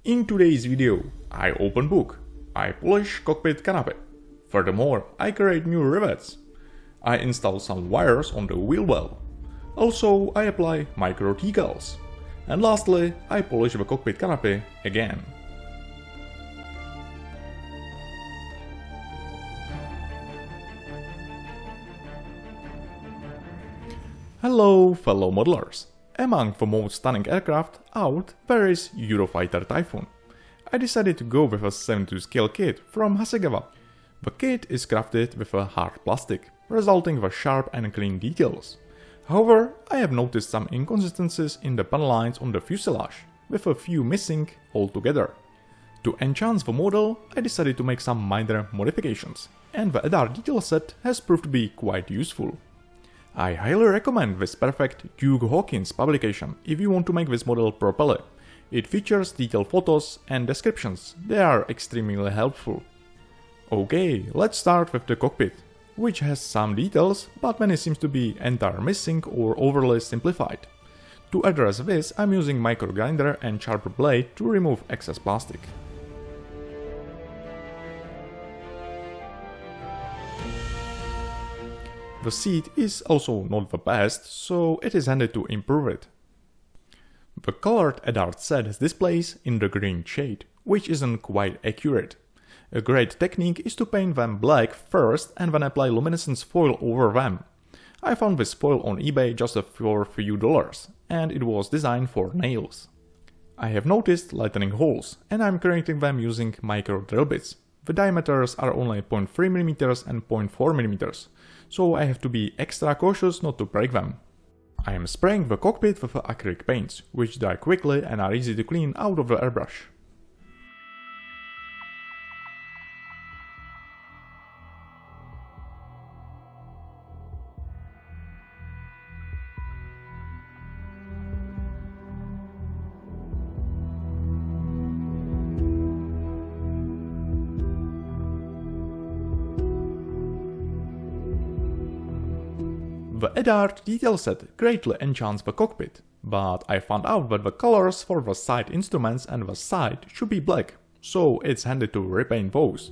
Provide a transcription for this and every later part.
In today's video, I open book, I polish cockpit canopy. Furthermore, I create new rivets. I install some wires on the wheel well. Also, I apply micro decals. And lastly, I polish the cockpit canopy again. Hello fellow modelers! Among the most stunning aircraft out there is Eurofighter Typhoon. I decided to go with a 72 scale kit from Hasegawa. The kit is crafted with a hard plastic, resulting with sharp and clean details. However, I have noticed some inconsistencies in the panel lines on the fuselage, with a few missing altogether. To enhance the model, I decided to make some minor modifications, and the METEOR detail set has proved to be quite useful. I highly recommend this perfect Duke Hawkins publication if you want to make this model properly. It features detailed photos and descriptions, they are extremely helpful. Okay, let's start with the cockpit, which has some details, but many seems to be entirely missing or overly simplified. To address this, I'm using micro grinder and sharper blade to remove excess plastic. The seat is also not the best, so it is handy to improve it. The colored METEOR set displays in the green shade, which isn't quite accurate. A great technique is to paint them black first and then apply luminescence foil over them. I found this foil on eBay just for a few dollars, and it was designed for nails. I have noticed lightening holes, and I'm creating them using micro drill bits. The diameters are only 0.3mm and 0.4mm, so I have to be extra cautious not to break them. I am spraying the cockpit with acrylic paints, which dry quickly and are easy to clean out of the airbrush. The METEOR detail set greatly enchants the cockpit, but I found out that the colors for the side instruments and the side should be black, so it's handy to repaint those.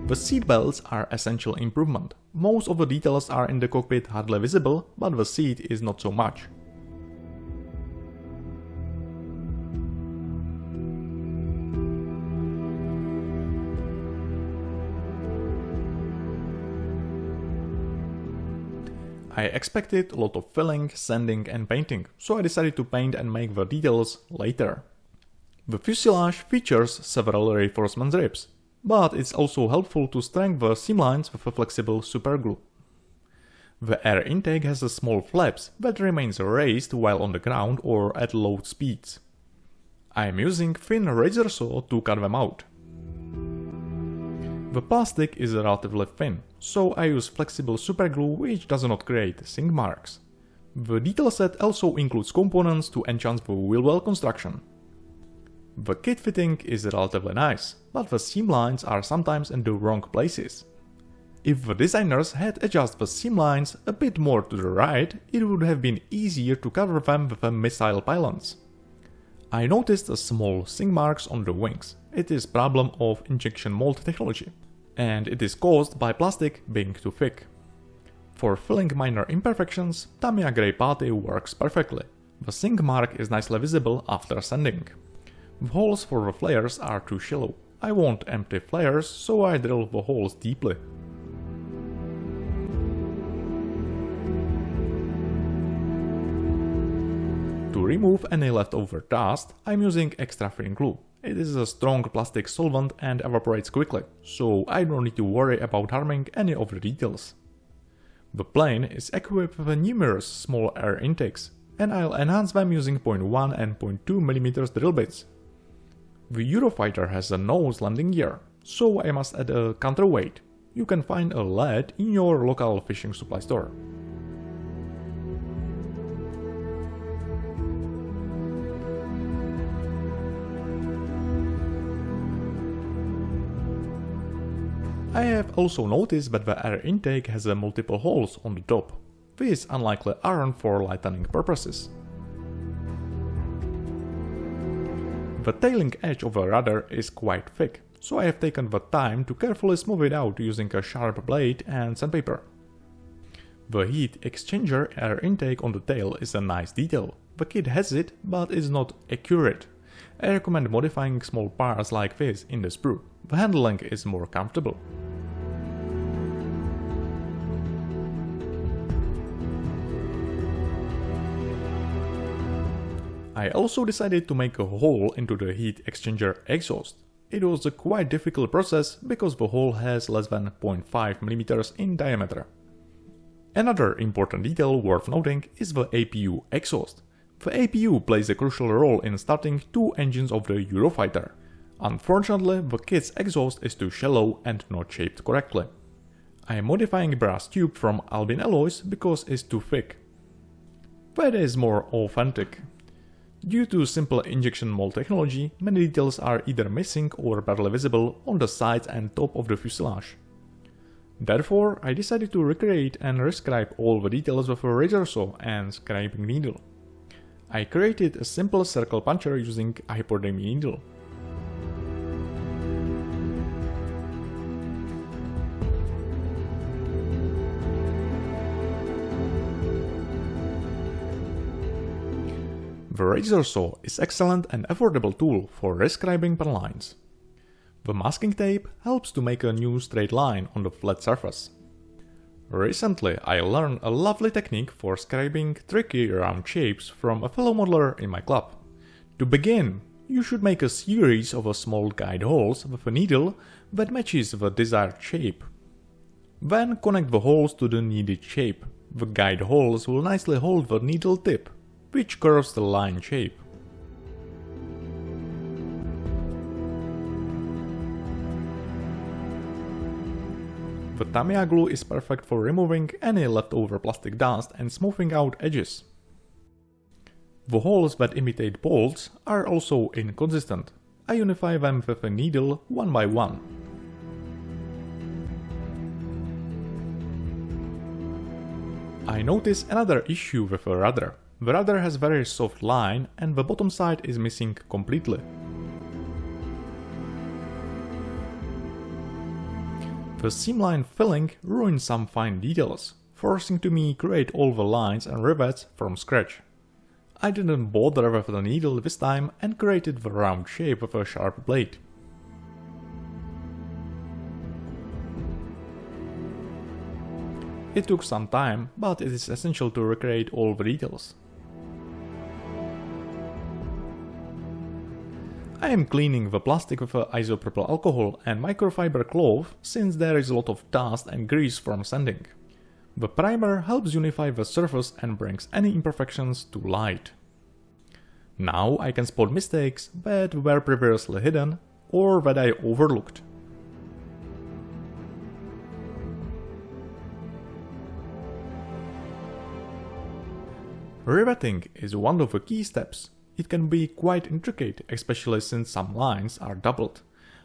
The seat belts are essential improvement. Most of the details are in the cockpit hardly visible, but the seat is not so much. I expected a lot of filling, sanding and painting, so I decided to paint and make the details later. The fuselage features several reinforcement ribs, but it's also helpful to strengthen the seam lines with a flexible superglue. The air intake has a small flaps that remains raised while on the ground or at low speeds. I am using thin razor saw to cut them out. The plastic is relatively thin, so I use flexible superglue which does not create sink marks. The detail set also includes components to enhance the wheel well construction. The kit fitting is relatively nice, but the seam lines are sometimes in the wrong places. If the designers had adjusted the seam lines a bit more to the right, it would have been easier to cover them with missile pylons. I noticed small sink marks on the wings. It is problem of injection mold technology, and it is caused by plastic being too thick. For filling minor imperfections, Tamiya grey putty works perfectly. The sink mark is nicely visible after sanding. The holes for the flares are too shallow. I want empty flares, so I drill the holes deeply. To remove any leftover dust, I'm using extra thin glue. It is a strong plastic solvent and evaporates quickly, so I don't need to worry about harming any of the details. The plane is equipped with numerous small air intakes, and I'll enhance them using 0.1 and 0.2mm drill bits. The Eurofighter has a nose landing gear, so I must add a counterweight. You can find a lead in your local fishing supply store. I have also noticed that the air intake has multiple holes on the top. These unlikely aren't for lightning purposes. The tailing edge of the rudder is quite thick, so I have taken the time to carefully smooth it out using a sharp blade and sandpaper. The heat exchanger air intake on the tail is a nice detail. The kit has it, but is not accurate. I recommend modifying small parts like this in the sprue. The handling is more comfortable. I also decided to make a hole into the heat exchanger exhaust. It was a quite difficult process because the hole has less than 0.5 mm in diameter. Another important detail worth noting is the APU exhaust. The APU plays a crucial role in starting two engines of the Eurofighter. Unfortunately, the kit's exhaust is too shallow and not shaped correctly. I am modifying brass tube from Albin alloys because it's too thick. That is more authentic. Due to simple injection mold technology, many details are either missing or barely visible on the sides and top of the fuselage. Therefore, I decided to recreate and rescribe all the details with a razor saw and scribing needle. I created a simple circle puncher using a hypodermic needle. The razor saw is excellent and affordable tool for rescribing pen lines. The masking tape helps to make a new straight line on the flat surface. Recently I learned a lovely technique for scribing tricky round shapes from a fellow modeler in my club. To begin, you should make a series of small guide holes with a needle that matches the desired shape. Then connect the holes to the needed shape. The guide holes will nicely hold the needle tip, which curves the line shape. The Tamiya glue is perfect for removing any leftover plastic dust and smoothing out edges. The holes that imitate bolts are also inconsistent. I unify them with a needle one by one. I notice another issue with the rudder. The rudder has very soft line and the bottom side is missing completely. The seamline filling ruins some fine details, forcing to me create all the lines and rivets from scratch. I didn't bother with the needle this time and created the round shape with a sharp blade. It took some time, but it is essential to recreate all the details. I am cleaning the plastic with isopropyl alcohol and microfiber cloth since there is a lot of dust and grease from sanding. The primer helps unify the surface and brings any imperfections to light. Now I can spot mistakes that were previously hidden or that I overlooked. Riveting is one of the key steps. It can be quite intricate, especially since some lines are doubled.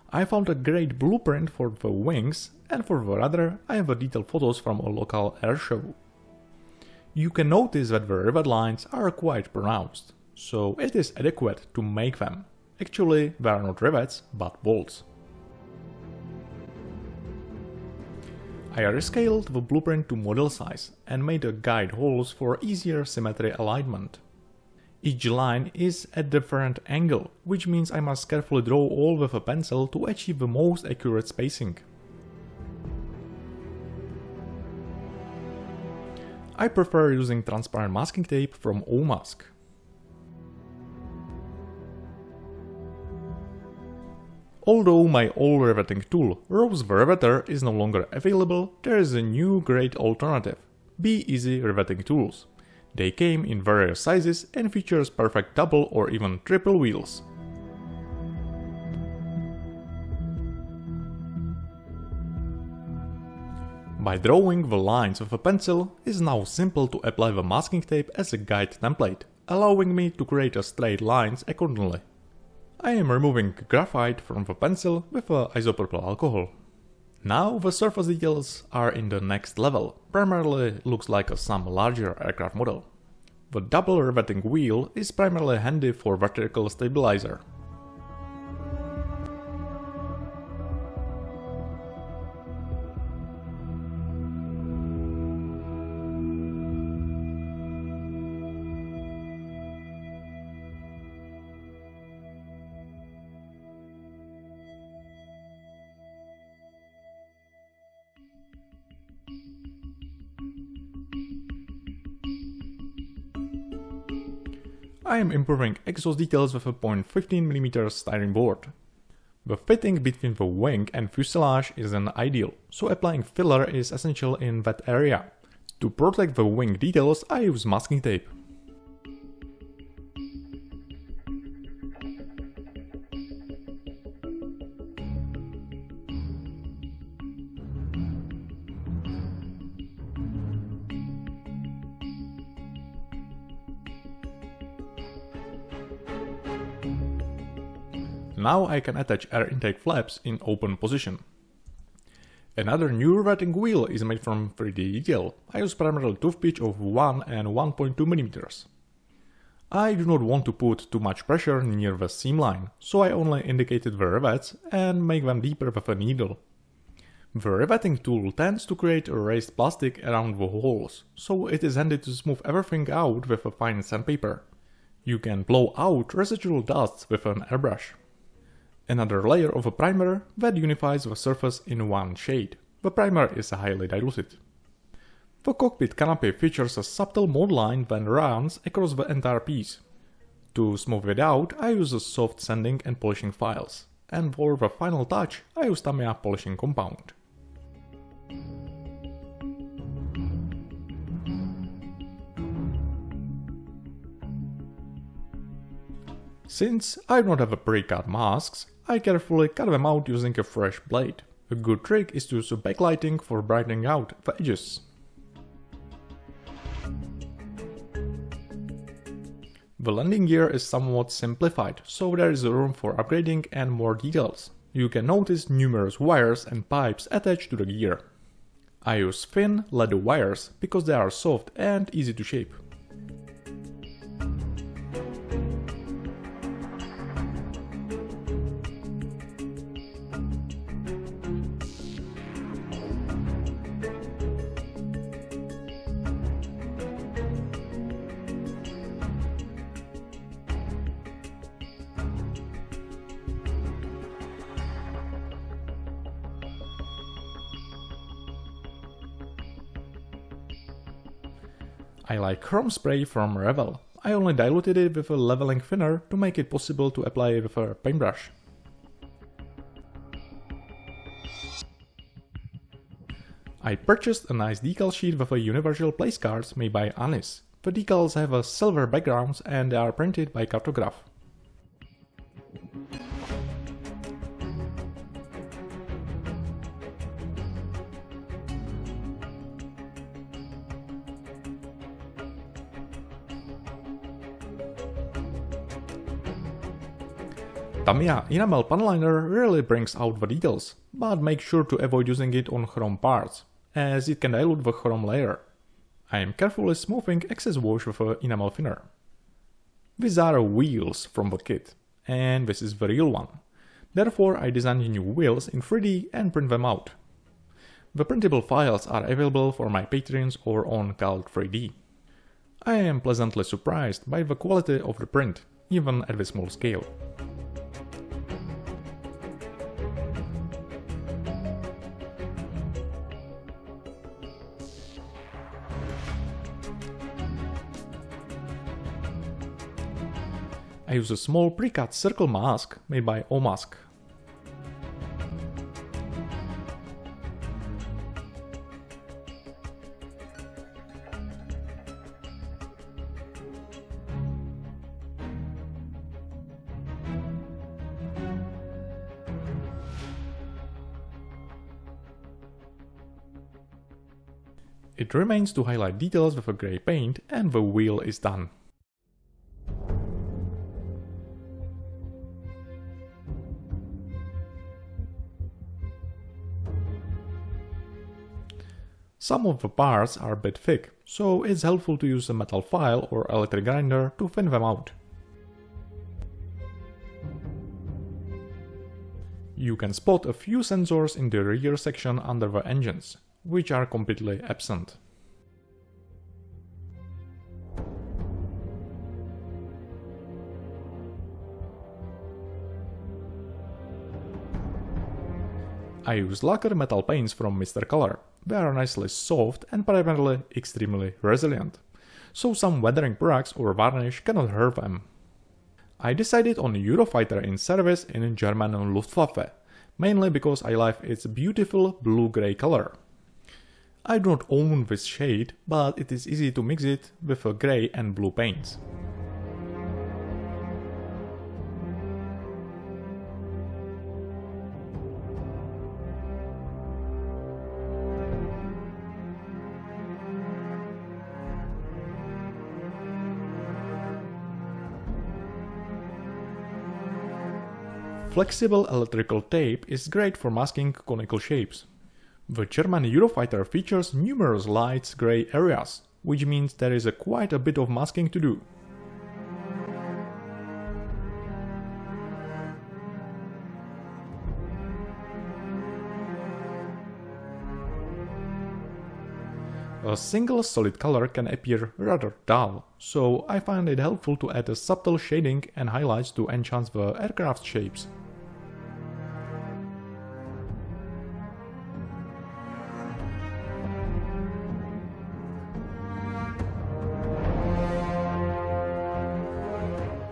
I found a great blueprint for the wings, and for the rudder I have detailed photos from a local airshow. You can notice that the rivet lines are quite pronounced, so it is adequate to make them. Actually, they are not rivets, but bolts. I rescaled the blueprint to model size and made a guide holes for easier symmetry alignment. Each line is at a different angle, which means I must carefully draw all with a pencil to achieve the most accurate spacing. I prefer using transparent masking tape from Omask. Although my old riveting tool, Rose the Riveter, is no longer available, there is a new great alternative, Be Easy Riveting Tools. They came in various sizes and features perfect double or even triple wheels. By drawing the lines with a pencil, it is now simple to apply the masking tape as a guide template, allowing me to create straight lines accordingly. I am removing graphite from the pencil with isopropyl alcohol. Now the surface details are in the next level, primarily looks like some larger aircraft model. The double riveting wheel is primarily handy for vertical stabilizer. I am improving exhaust details with a 0.15mm steering board. The fitting between the wing and fuselage isn't ideal, so applying filler is essential in that area. To protect the wing details, I use masking tape. Now I can attach air intake flaps in open position. Another new riveting wheel is made from 3D detail. I use primarily tooth pitch of 1 and 1.2mm. I do not want to put too much pressure near the seam line, so I only indicated the rivets and make them deeper with a needle. The riveting tool tends to create a raised plastic around the holes, so it is handy to smooth everything out with a fine sandpaper. You can blow out residual dust with an airbrush. Another layer of a primer that unifies the surface in one shade. The primer is highly diluted. The cockpit canopy features a subtle mold line that runs across the entire piece. To smooth it out, I use a soft sanding and polishing files, and for the final touch, I use Tamiya polishing compound. Since I don't have pre-cut masks, I carefully cut them out using a fresh blade. A good trick is to use backlighting for brightening out the edges. The landing gear is somewhat simplified, so there is room for upgrading and more details. You can notice numerous wires and pipes attached to the gear. I use thin leather wires because they are soft and easy to shape. I like chrome spray from Revell. I only diluted it with a leveling thinner to make it possible to apply it with a paintbrush. I purchased a nice decal sheet with a universal place cards made by Johannes. The decals have a silver backgrounds and they are printed by cartograph. Tamiya enamel pan liner rarely brings out the details, but make sure to avoid using it on chrome parts, as it can dilute the chrome layer. I am carefully smoothing excess wash with an enamel thinner. These are wheels from the kit, and this is the real one. Therefore I designed new wheels in 3D and print them out. The printable files are available for my patrons or on Cult 3D. I am pleasantly surprised by the quality of the print, even at the small scale. I use a small pre-cut circle mask made by Omask. It remains to highlight details with a grey paint and the wheel is done. Some of the parts are a bit thick, so it's helpful to use a metal file or electric grinder to thin them out. You can spot a few sensors in the rear section under the engines, which are completely absent. I use lacquer metal paints from Mr. Color. They are nicely soft and primarily extremely resilient, so some weathering products or varnish cannot hurt them. I decided on Eurofighter in service in German Luftwaffe, mainly because I like its beautiful blue-grey color. I do not own this shade, but it is easy to mix it with a grey and blue paints. Flexible electrical tape is great for masking conical shapes. The German Eurofighter features numerous light grey areas, which means there is quite a bit of masking to do. A single solid color can appear rather dull, so I find it helpful to add a subtle shading and highlights to enhance the aircraft shapes.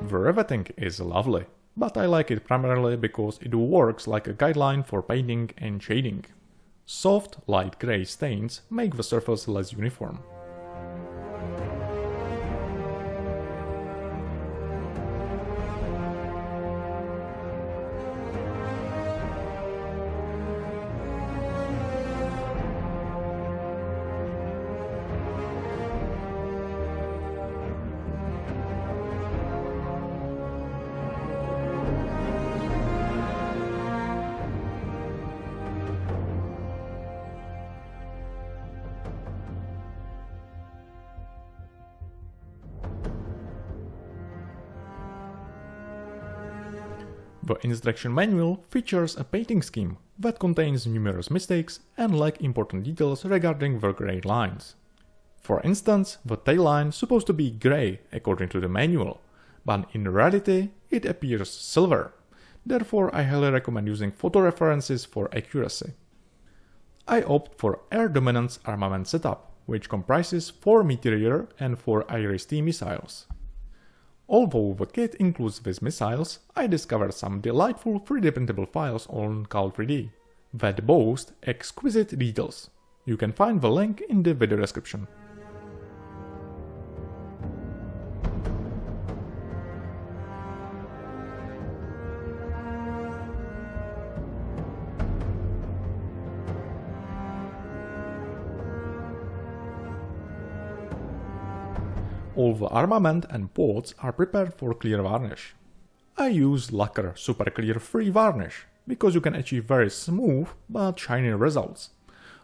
The riveting is lovely, but I like it primarily because it works like a guideline for painting and shading. Soft, light grey stains make the surface less uniform. The instruction manual features a painting scheme that contains numerous mistakes and lacks important details regarding the grey lines. For instance, the tail line is supposed to be grey according to the manual, but in reality it appears silver. Therefore, I highly recommend using photo references for accuracy. I opt for Air Dominance armament setup, which comprises 4 METEOR and 4 IRIS-T missiles. Although the kit includes these missiles, I discovered some delightful 3D printable files on Cal3D that boast exquisite details. You can find the link in the video description. All the armament and ports are prepared for clear varnish. I use lacquer super clear free varnish, because you can achieve very smooth but shiny results.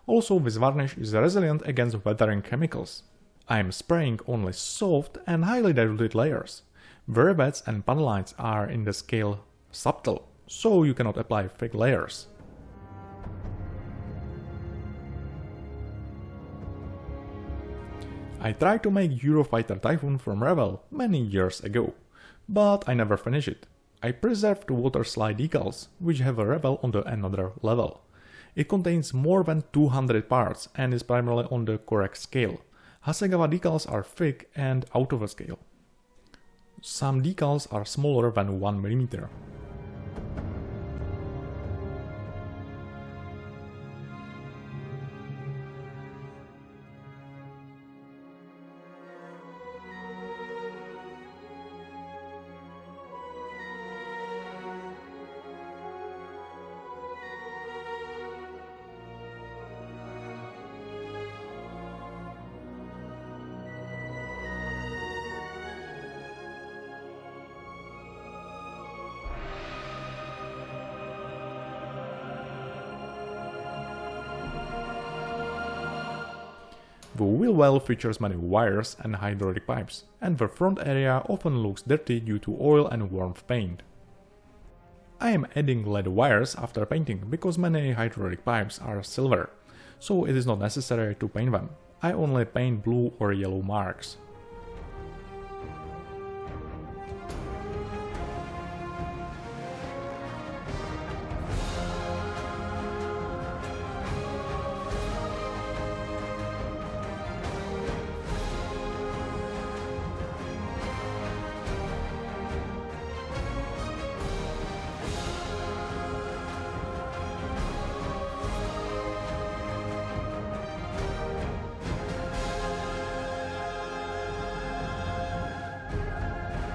Also, this varnish is resilient against weathering chemicals. I am spraying only soft and highly diluted layers. The rivets and panel lines are in the scale subtle, so you cannot apply thick layers. I tried to make Eurofighter Typhoon from Rebel many years ago, but I never finished it. I preserved water slide decals, which have a Rebel on another level. It contains more than 200 parts and is primarily on the correct scale. Hasegawa decals are thick and out of scale. Some decals are smaller than 1 mm. The wheel well features many wires and hydraulic pipes, and the front area often looks dirty due to oil and warmth paint. I am adding LED wires after painting because many hydraulic pipes are silver, so it is not necessary to paint them. I only paint blue or yellow marks.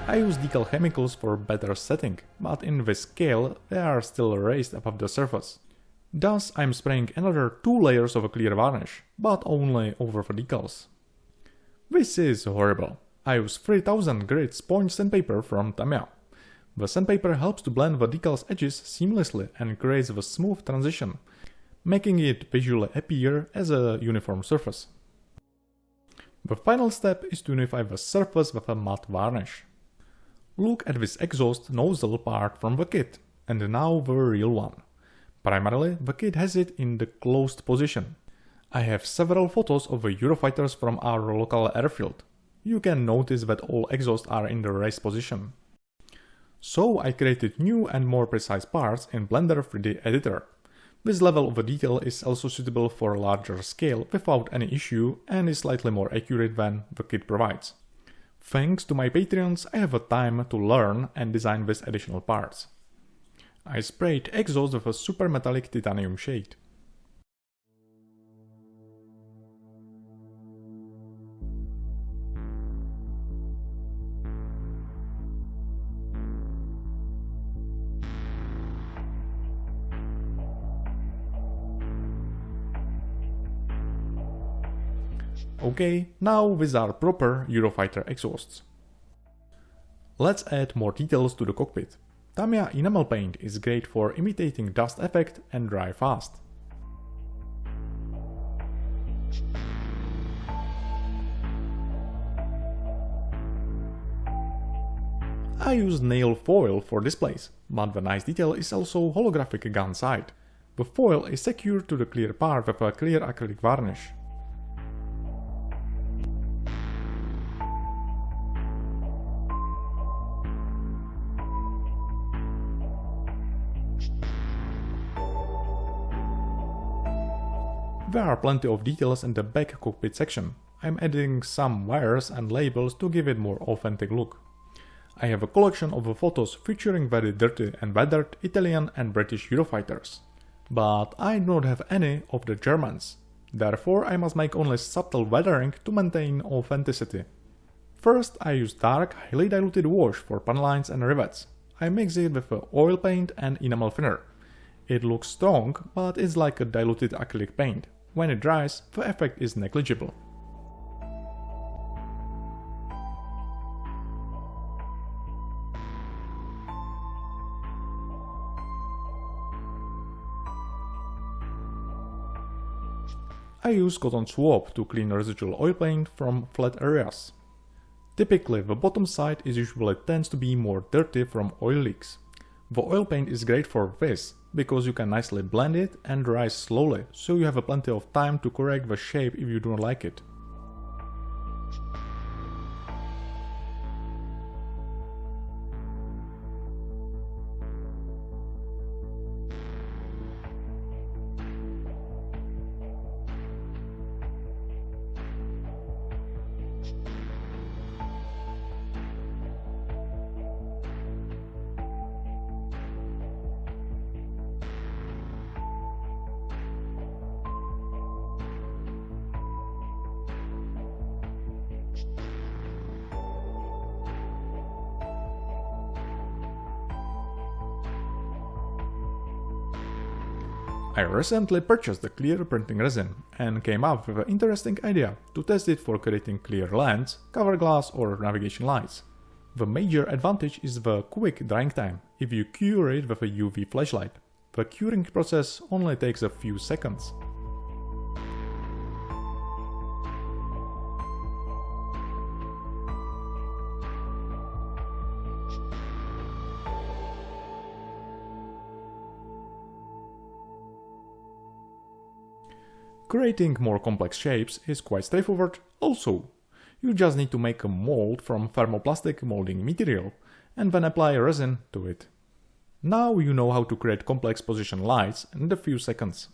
I use decal chemicals for better setting, but in this scale they are still raised above the surface. Thus I'm spraying another 2 layers of a clear varnish, but only over the decals. This is horrible. I use 3000 grit sponge sandpaper from Tamiya. The sandpaper helps to blend the decals edges seamlessly and creates a smooth transition, making it visually appear as a uniform surface. The final step is to unify the surface with a matte varnish. Look at this exhaust nozzle part from the kit, and now the real one. Primarily, the kit has it in the closed position. I have several photos of the Eurofighters from our local airfield. You can notice that all exhausts are in the raised position. So I created new and more precise parts in Blender 3D editor. This level of detail is also suitable for a larger scale without any issue and is slightly more accurate than the kit provides. Thanks to my Patreons, I have a time to learn and design these additional parts. I sprayed exhaust with a super metallic titanium shade. Okay, now these are proper Eurofighter exhausts. Let's add more details to the cockpit. Tamiya enamel paint is great for imitating dust effect and dry fast. I use nail foil for displays, but the nice detail is also holographic gun sight. The foil is secured to the clear part with a clear acrylic varnish. There are plenty of details in the back cockpit section. I'm adding some wires and labels to give it more authentic look. I have a collection of photos featuring very dirty and weathered Italian and British Eurofighters. But I do not have any of the Germans. Therefore I must make only subtle weathering to maintain authenticity. First I use dark, highly diluted wash for pan lines and rivets. I mix it with oil paint and enamel thinner. It looks strong, but it's like a diluted acrylic paint. When it dries, the effect is negligible. I use cotton swab to clean residual oil paint from flat areas. Typically, the bottom side usually tends to be more dirty from oil leaks. The oil paint is great for this, because you can nicely blend it and dry slowly, so you have plenty of time to correct the shape if you don't like it. I recently purchased the clear printing resin and came up with an interesting idea to test it for creating clear lands, cover glass or navigation lights. The major advantage is the quick drying time if you cure it with a UV flashlight. The curing process only takes a few seconds. Creating more complex shapes is quite straightforward also. You just need to make a mold from thermoplastic molding material and then apply resin to it. Now you know how to create complex position lights in a few seconds.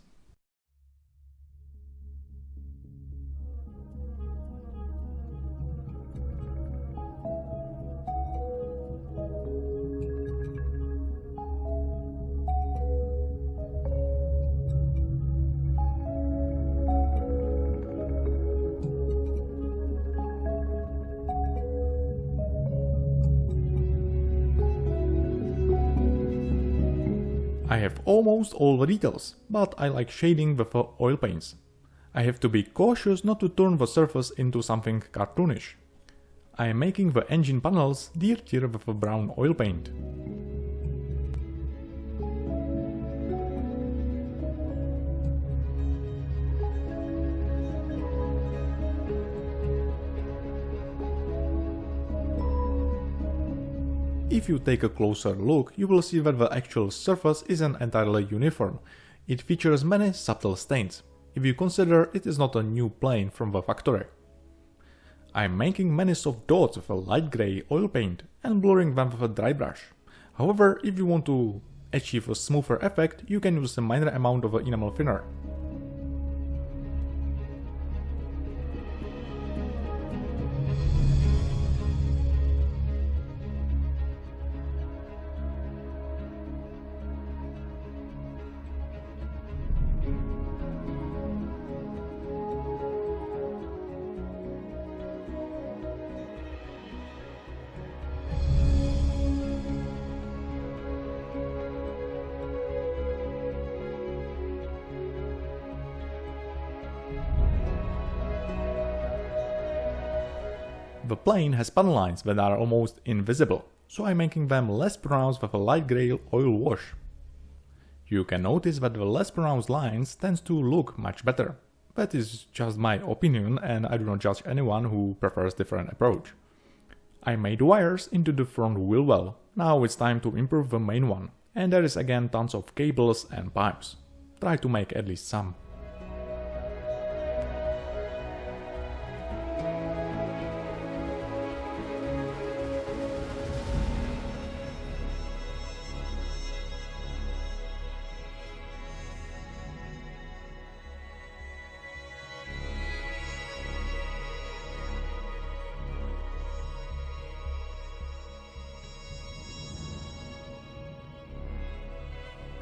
I have almost all the details, but I like shading with oil paints. I have to be cautious not to turn the surface into something cartoonish. I am making the engine panels dirtier with a brown oil paint. If you take a closer look, you will see that the actual surface isn't entirely uniform. It features many subtle stains, if you consider it is not a new plane from the factory. I am making many soft dots with a light grey oil paint and blurring them with a dry brush. However, if you want to achieve a smoother effect, you can use a minor amount of enamel thinner. The plane has panel lines that are almost invisible, so I'm making them less pronounced with a light grey oil wash. You can notice that the less pronounced lines tend to look much better. That is just my opinion and I do not judge anyone who prefers different approach. I made wires into the front wheel well, now it's time to improve the main one, and there is again tons of cables and pipes. Try to make at least some.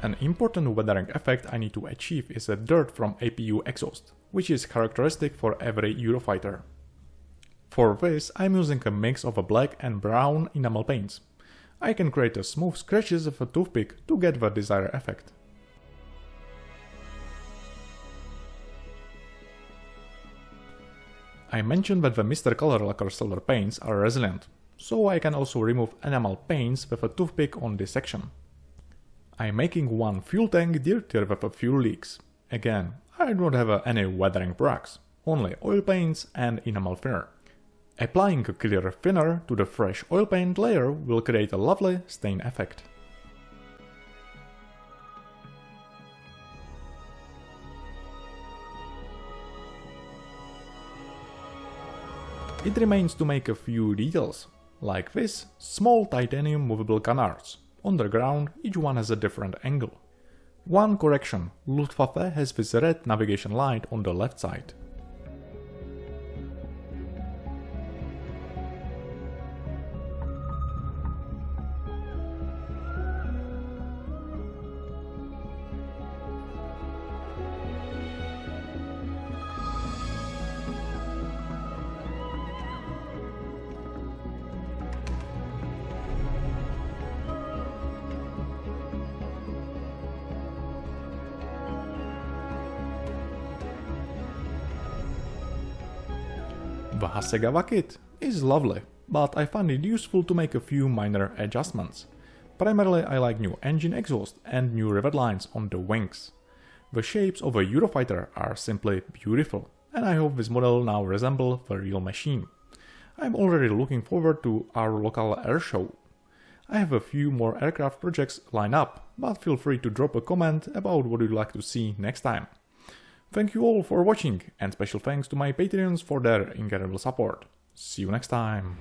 An important weathering effect I need to achieve is a dirt from APU exhaust, which is characteristic for every Eurofighter. For this I'm using a mix of a black and brown enamel paints. I can create a smooth scratches with a toothpick to get the desired effect. I mentioned that the Mr. Color Lacquer Silver paints are resilient, so I can also remove enamel paints with a toothpick on this section. I'm making one fuel tank dirtier with a few leaks. Again, I don't have any weathering products, only oil paints and enamel thinner. Applying a clear thinner to the fresh oil paint layer will create a lovely stain effect. It remains to make a few details, like this small titanium movable canards. On the ground, each one has a different angle. One correction, Luftwaffe has this red navigation light on the left side. The Hasegawa kit is lovely, but I find it useful to make a few minor adjustments. Primarily I like new engine exhaust and new rivet lines on the wings. The shapes of a Eurofighter are simply beautiful, and I hope this model now resembles the real machine. I'm already looking forward to our local air show. I have a few more aircraft projects lined up, but feel free to drop a comment about what you'd like to see next time. Thank you all for watching, and special thanks to my Patreons for their incredible support. See you next time!